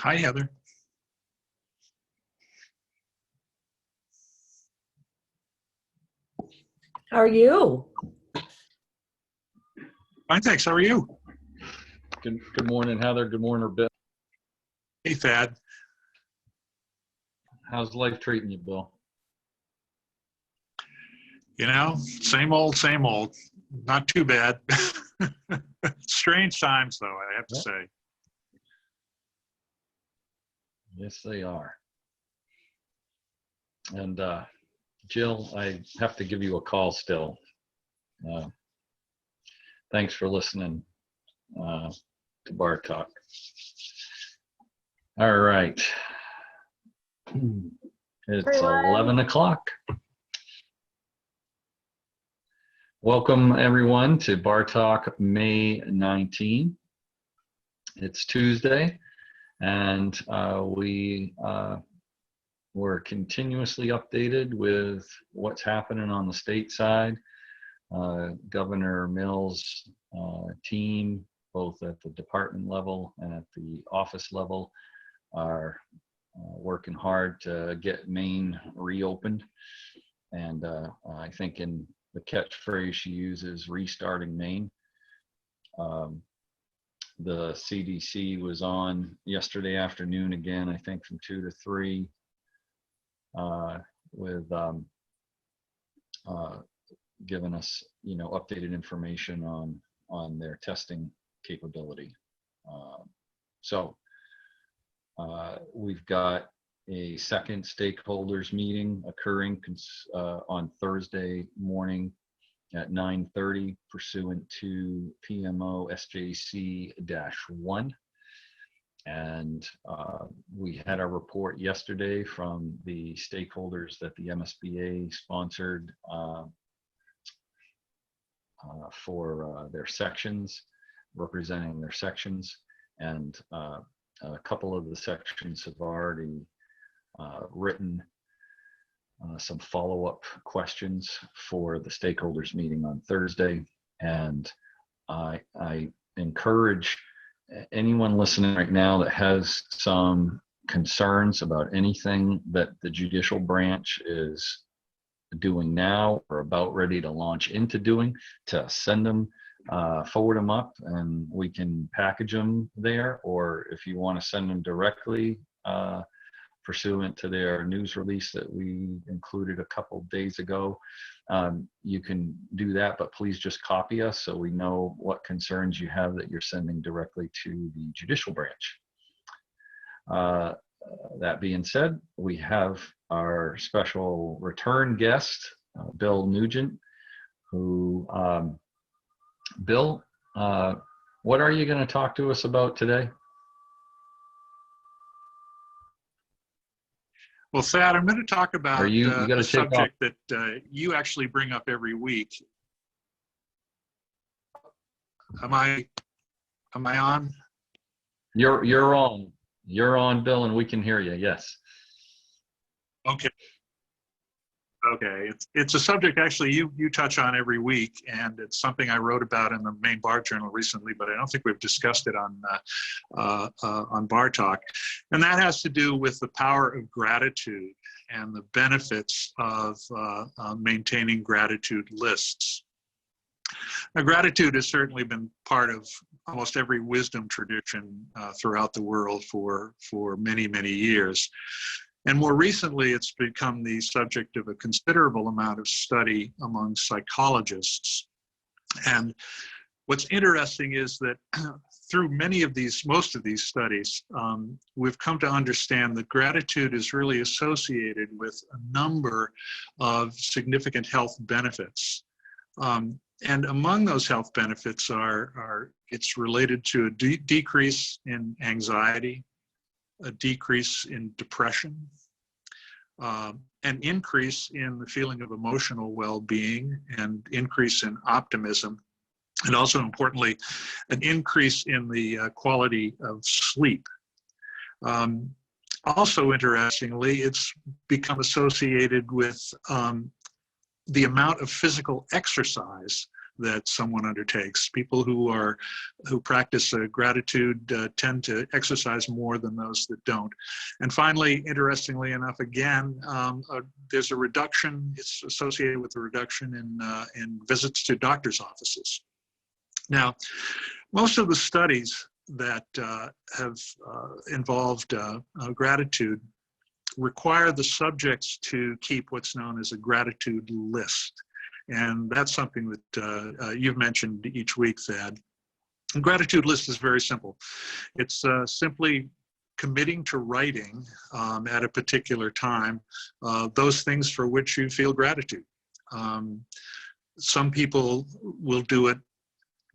Hi, Heather. How are you? Fine, thanks. How are you? Good morning, Heather. Good morning, Bill. Hey, Thad. How's life treating you, Bill? You know, same old, same old. Not too bad. Strange times, though, I have to say. Yes, they are. And Jill, I have to give you a call still. Thanks for listening to Bar Talk. All right. It's 11 o'clock. Welcome, everyone, to Bar Talk May 19. It's Tuesday, and we're continuously updated with what's happening on the state side. Governor Mills' team, both at the department level and at the office level, are working hard to get Maine reopened. And I think in the catchphrase she uses, restarting Maine. The CDC was on yesterday afternoon again, I think from 2 to 3, with giving us, updated information on their testing capability. So we've got a second stakeholders meeting occurring on Thursday morning at 9:30 pursuant to PMO SJC-1. And we had a report yesterday from the stakeholders that the MSBA sponsored for their sections, representing their sections. And a couple of the sections have already written some follow-up questions for the stakeholders meeting on Thursday. And I encourage anyone listening right now that has some concerns about anything that the judicial branch is doing now or about ready to launch into doing, to send them, forward them up, and we can package them there. Or if you want to send them directly, pursuant to their news release that we included a couple days ago, you can do that, but please just copy us so we know what concerns you have that you're sending directly to the judicial branch. That being said, we have our special return guest, Bill Nugent, who, Bill, what are you going to talk to us about today? Well, Thad, I'm going to talk about a subject that you actually bring up every week. Am I on? You're on. You're on, Bill, and we can hear you. Yes. Okay. It's a subject actually you touch on every week, and it's something I wrote about in the Maine Bar Journal recently, but I don't think we've discussed it on Bar Talk. And that has to do with the power of gratitude and the benefits of maintaining gratitude lists. Now, gratitude has certainly been part of almost every wisdom tradition throughout the world for many, many years. And more recently, it's become the subject of a considerable amount of study among psychologists. And what's interesting is that through most of these studies, we've come to understand that gratitude is really associated with a number of significant health benefits. And among those health benefits it's related to a decrease in anxiety, a decrease in depression, an increase in the feeling of emotional well-being, and increase in optimism, and also importantly, an increase in the quality of sleep. Also interestingly, it's become associated with the amount of physical exercise that someone undertakes. People who practice gratitude tend to exercise more than those that don't. And finally, interestingly enough, again, there's a reduction. It's associated with a reduction in visits to doctors' offices. Now, most of the studies that have involved gratitude require the subjects to keep what's known as a gratitude list. And that's something that you've mentioned each week, Thad. A gratitude list is very simple. It's simply committing to writing at a particular time those things for which you feel gratitude. Some people will do it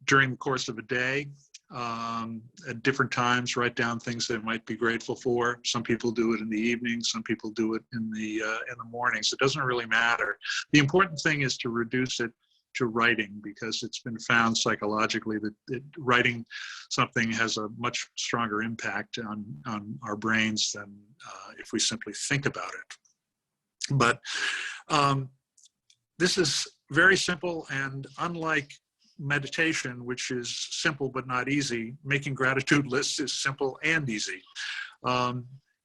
during the course of a day. At different times, write down things they might be grateful for. Some people do it in the evening. Some people do it in the mornings. It doesn't really matter. The important thing is to reduce it to writing, because it's been found psychologically that writing something has a much stronger impact on our brains than if we simply think about it. But this is very simple, and unlike meditation, which is simple but not easy, making gratitude lists is simple and easy.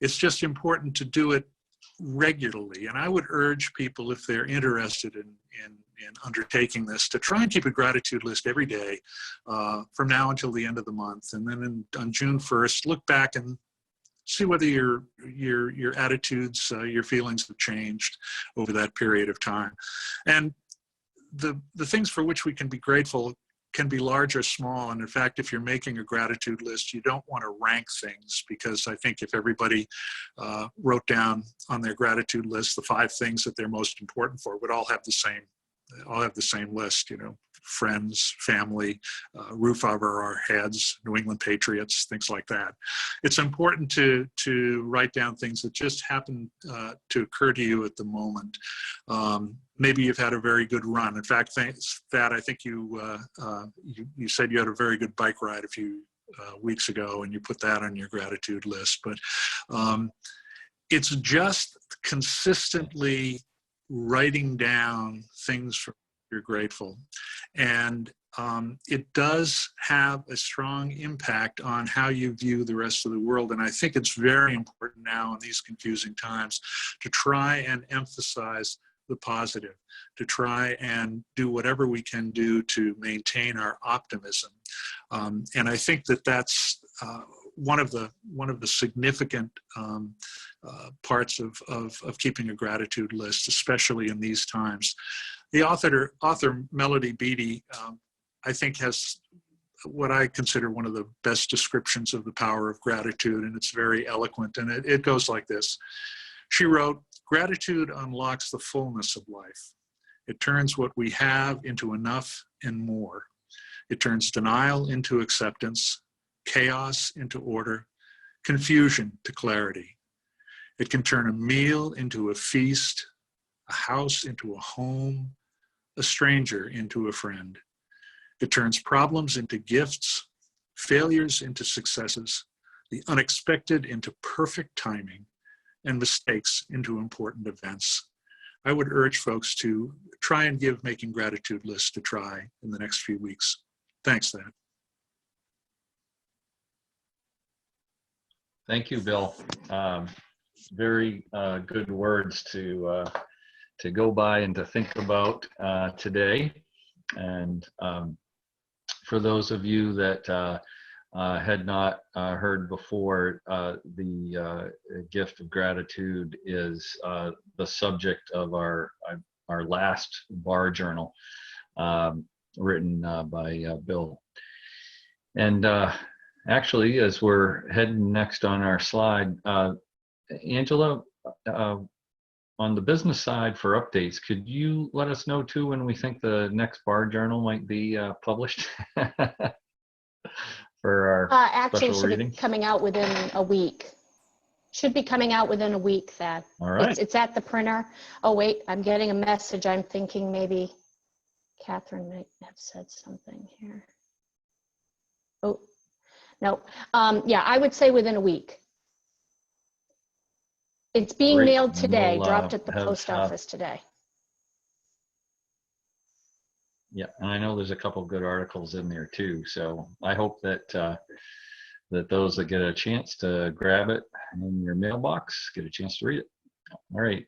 It's just important to do it regularly. And I would urge people, if they're interested in undertaking this, to try and keep a gratitude list every day from now until the end of the month. And then on June 1st, look back and see whether your attitudes, your feelings have changed over that period of time. And the things for which we can be grateful can be large or small. And in fact, if you're making a gratitude list, you don't want to rank things, because I think if everybody wrote down on their gratitude list the 5 things that they're most important for, would all have the same list, you know, friends, family, roof over our heads, New England Patriots, things like that. It's important to write down things that just happen to occur to you at the moment. Maybe you've had a very good run. In fact, Thad, I think you said you had a very good bike ride a few weeks ago, and you put that on your gratitude list. But it's just consistently writing down things for you're grateful. And it does have a strong impact on how you view the rest of the world. And I think it's very important now in these confusing times to try and emphasize the positive, to try and do whatever we can do to maintain our optimism. And I think that that's one of the significant parts of keeping a gratitude list, especially in these times. The author Melody Beattie, I think, has what I consider one of the best descriptions of the power of gratitude, and it's very eloquent, and it goes like this. She wrote, "Gratitude unlocks the fullness of life. It turns what we have into enough and more. It turns denial into acceptance, chaos into order, confusion to clarity. It can turn a meal into a feast, a house into a home, a stranger into a friend. It turns problems into gifts, failures into successes, the unexpected into perfect timing, and mistakes into important events." I would urge folks to try and give making gratitude lists a try in the next few weeks. Thanks, Thad. Thank you, Bill. Very good words to go by and to think about today. And for those of you that had not heard before, the gift of gratitude is the subject of our last bar journal, written by Bill. And actually, as we're heading next on our slide, Angela, on the business side for updates, could you let us know too when we think the next bar journal might be published for our actually special should reading? be coming out within a week. Should be coming out within a week, Thad. All right. It's at the printer. Oh wait, I'm getting a message. I'm thinking maybe Catherine might have said something here. Oh, no. Yeah, I would say within a week. It's being Great. mailed And today, we'll, dropped at the have, post office today. Yeah, and I know there's a couple good articles in there too. So I hope that that those that get a chance to grab it in your mailbox get a chance to read it. All right.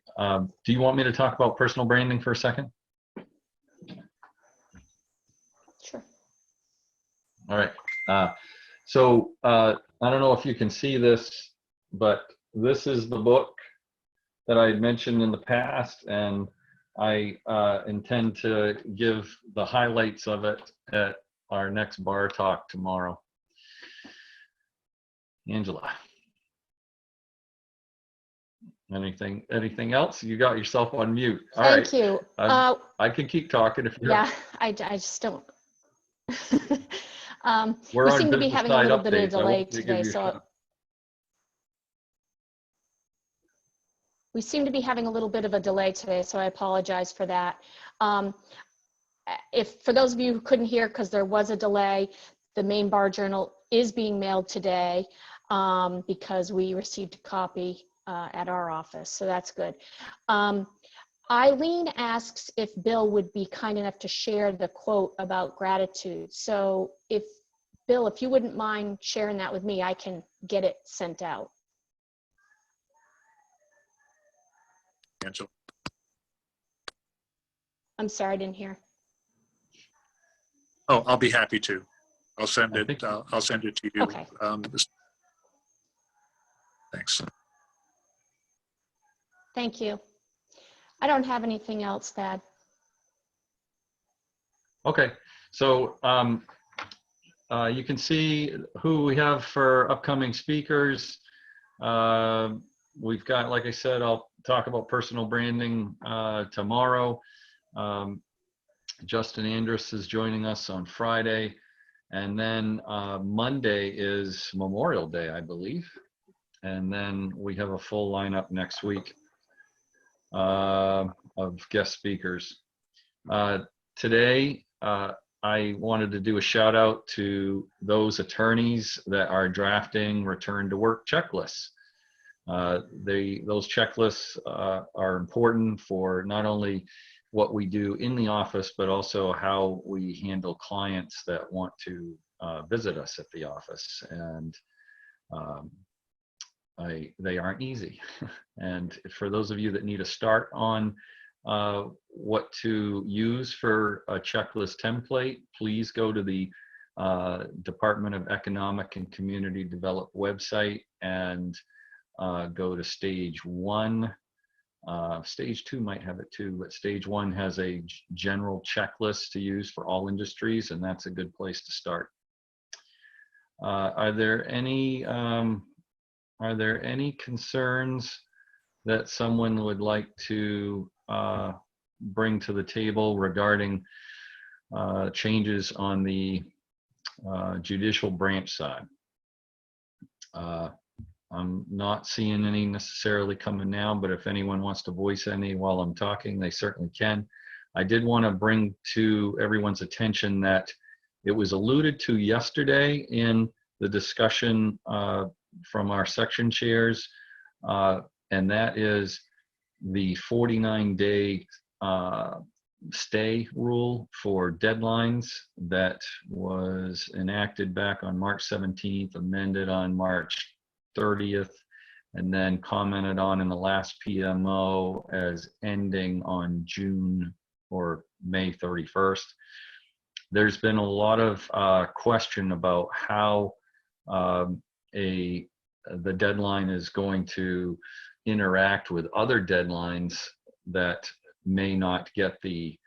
Do you want me to talk about personal branding for a second? Sure. All right. So I don't know if you can see this, but this is the book that I had mentioned in the past, and I intend to give the highlights of it at our next bar talk tomorrow. Angela, anything else? You got yourself on mute. All right. Thank you. I can keep talking if you Yeah, I just don't. We're We on seem to be business having a side little bit of a updates. I delay want to give today, you a so shout. we seem to be having a little bit of a delay today, so I apologize for that. If for those of you who couldn't hear because there was a delay, the Maine Bar Journal is being mailed today because we received a copy at our office, so that's good. Eileen asks if Bill would be kind enough to share the quote about gratitude. So if Bill, if you wouldn't mind sharing that with me, I can get it sent out. Angela. I'm sorry, I didn't hear. Oh, I'll be happy to. I'll send it. think- I'll send it to you. Okay. Thanks. Thank you. I don't have anything else, Thad. Okay, so you can see who we have for upcoming speakers. We've got, like I said, I'll talk about personal branding tomorrow. Justin Andrus is joining us on Friday. And then Monday is Memorial Day, I believe. And then we have a full lineup next week of guest speakers. Today, I wanted to do a shout out to those attorneys that are drafting return to work checklists. Those checklists are important for not only what we do in the office, but also how we handle clients that want to visit us at the office. And they aren't easy. And for those of you that need a start on what to use for a checklist template, please go to the Department of Economic and Community Development website and go to stage 1. Stage 2 might have it too, but stage 1 has a general checklist to use for all industries, and that's a good place to start. Are there any concerns that someone would like to bring to the table regarding changes on the judicial branch side? I'm not seeing any necessarily coming now, but if anyone wants to voice any while I'm talking, they certainly can. I did want to bring to everyone's attention that it was alluded to yesterday in the discussion from our section chairs, and that is the 49-day stay rule for deadlines that was enacted back on March 17th, amended on March 30th, and then commented on in the last PMO as ending on June or May 31st. There's been a lot of question about how the deadline is going to interact with other deadlines that may not get the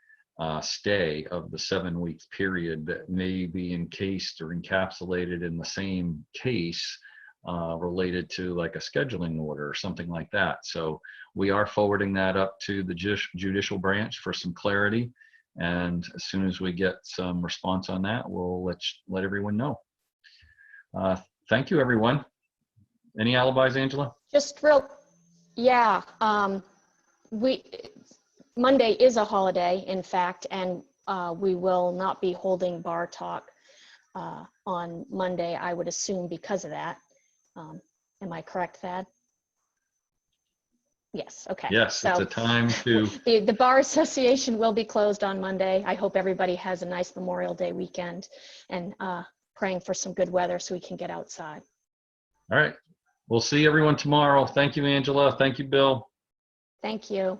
stay of the 7 week period that may be encased or encapsulated in the same case related to like a scheduling order or something like that. So we are forwarding that up to the judicial branch for some clarity. And as soon as we get some response on that, we'll let everyone know. Thank you, everyone. Any alibis, Angela? Just yeah. Monday is a holiday, in fact, and we will not be holding Bar Talk on Monday, I would assume, because of that. Am I correct, Thad? Yes, okay. Yes, it's So a time to, the Bar Association will be closed on Monday. I hope everybody has a nice Memorial Day weekend, and praying for some good weather so we can get outside. all right. We'll see everyone tomorrow. Thank you, Angela. Thank you, Bill. Thank you.